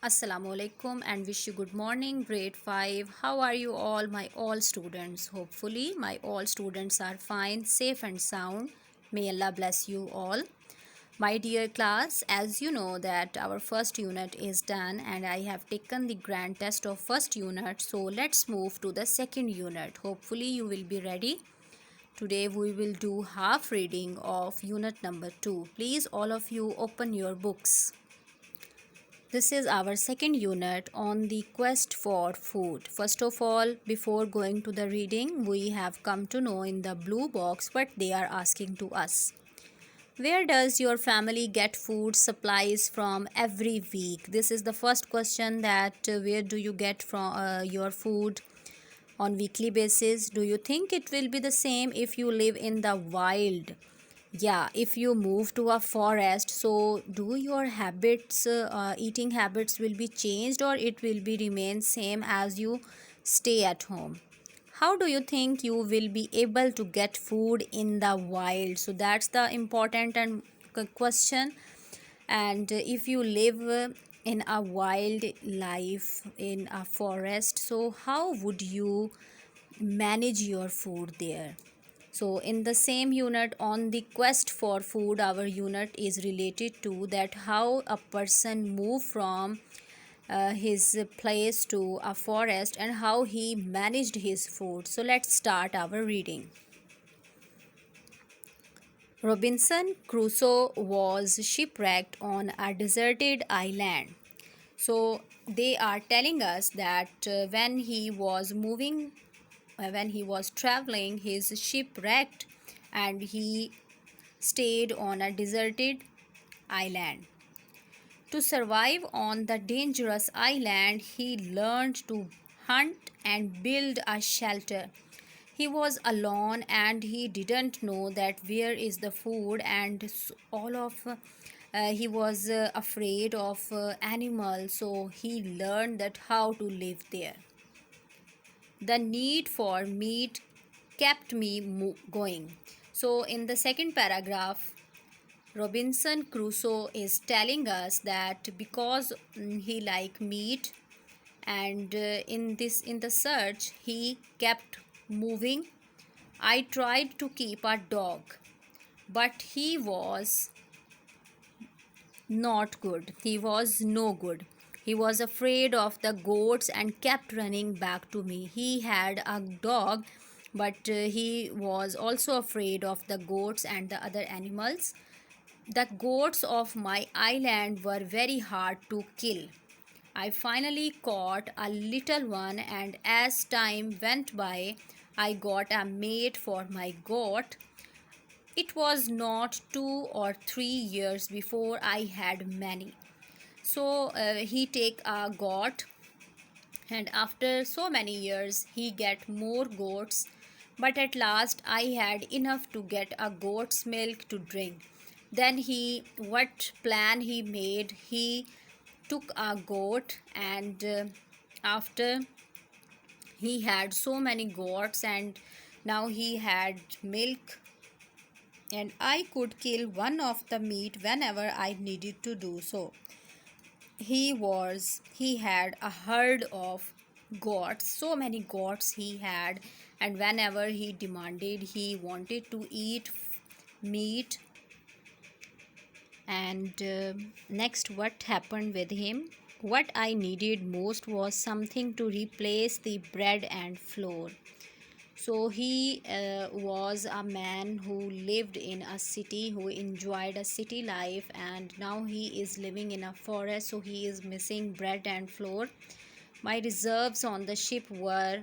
Assalamu alaikum and wish you good morning, grade 5. How are you all, my all students? Hopefully, my all students are fine, safe, and sound. May Allah bless you all. My dear class, as you know that our first unit is done and I have taken the grand test of first unit, so let's move to the second unit. Hopefully, you will be ready. Today we will do half reading of unit number 2. Please all of you open your books. This is our second unit on the quest for food. First of all, before going to the reading, we have come to know in the blue box what they are asking to us. Where does your family get food supplies from every week? This is the first question, that where do you get from your food on weekly basis? Do you think it will be the same if you live in the wild? Yeah, if you move to a forest, so do your habits, eating habits will be changed, or it will be remain same as you stay at home? How do you think you will be able to get food in the wild? So that's the important and question. And if you live in a wild life in a forest, so how would you manage your food there? So in the same unit on the quest for food, our unit is related to that how a person move from his place to a forest and how he managed his food. So let's start our reading. Robinson Crusoe was shipwrecked on a deserted island. So they are telling us that when he was traveling, his ship wrecked and he stayed on a deserted island. To survive on the dangerous island, he learned to hunt and build a shelter. He was alone and he didn't know that where is the food, and all of he was afraid of animals, so he learned that how to live there. The need for meat kept me going. So in the second paragraph, Robinson Crusoe is telling us that because he liked meat, and in the search he kept moving. I tried to keep a dog, but he was not good. He was no good. He was afraid of the goats and kept running back to me. He had a dog, but he was also afraid of the goats and the other animals. The goats of my island were very hard to kill. I finally caught a little one, and as time went by, I got a mate for my goat. It was not 2 or 3 years before I had many. So he take a goat, and after so many years he get more goats. But at last I had enough to get a goat's milk to drink. Then what plan he made? He took a goat, and after he had so many goats, and now he had milk, and I could kill one of the meat whenever I needed to do so. He had a herd of goats, so many goats he had, and whenever he demanded, he wanted to eat meat. And next, what happened with him? What I needed most was something to replace the bread and flour. So he was a man who lived in a city, who enjoyed a city life, and now he is living in a forest, so he is missing bread and flour. My reserves on the ship were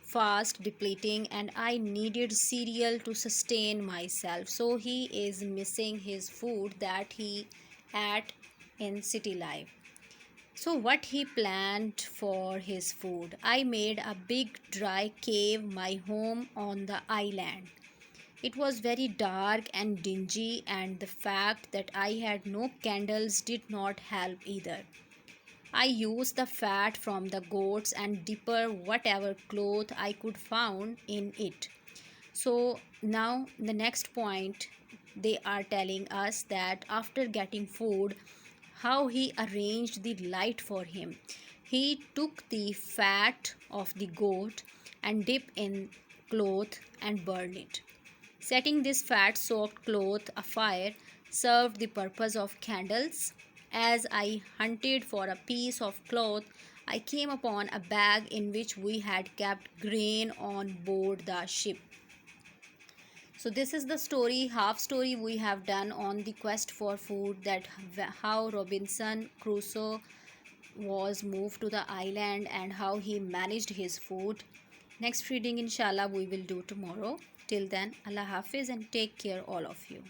fast depleting, and I needed cereal to sustain myself. So he is missing his food that he had in city life. So what he planned for his food? I made a big dry cave my home on the island. It was very dark and dingy, and the fact that I had no candles did not help either. I used the fat from the goats and dipper whatever cloth I could found in it. So now the next point, they are telling us that after getting food, how he arranged the light for him. He took the fat of the goat and dipped in cloth and burned it. Setting this fat soaked cloth afire served the purpose of candles. As I hunted for a piece of cloth, I came upon a bag in which we had kept grain on board the ship. So this is the story, half story we have done on the quest for food, that how Robinson Crusoe was moved to the island and how he managed his food. Next reading inshallah we will do tomorrow. Till then, Allah Hafiz and take care all of you.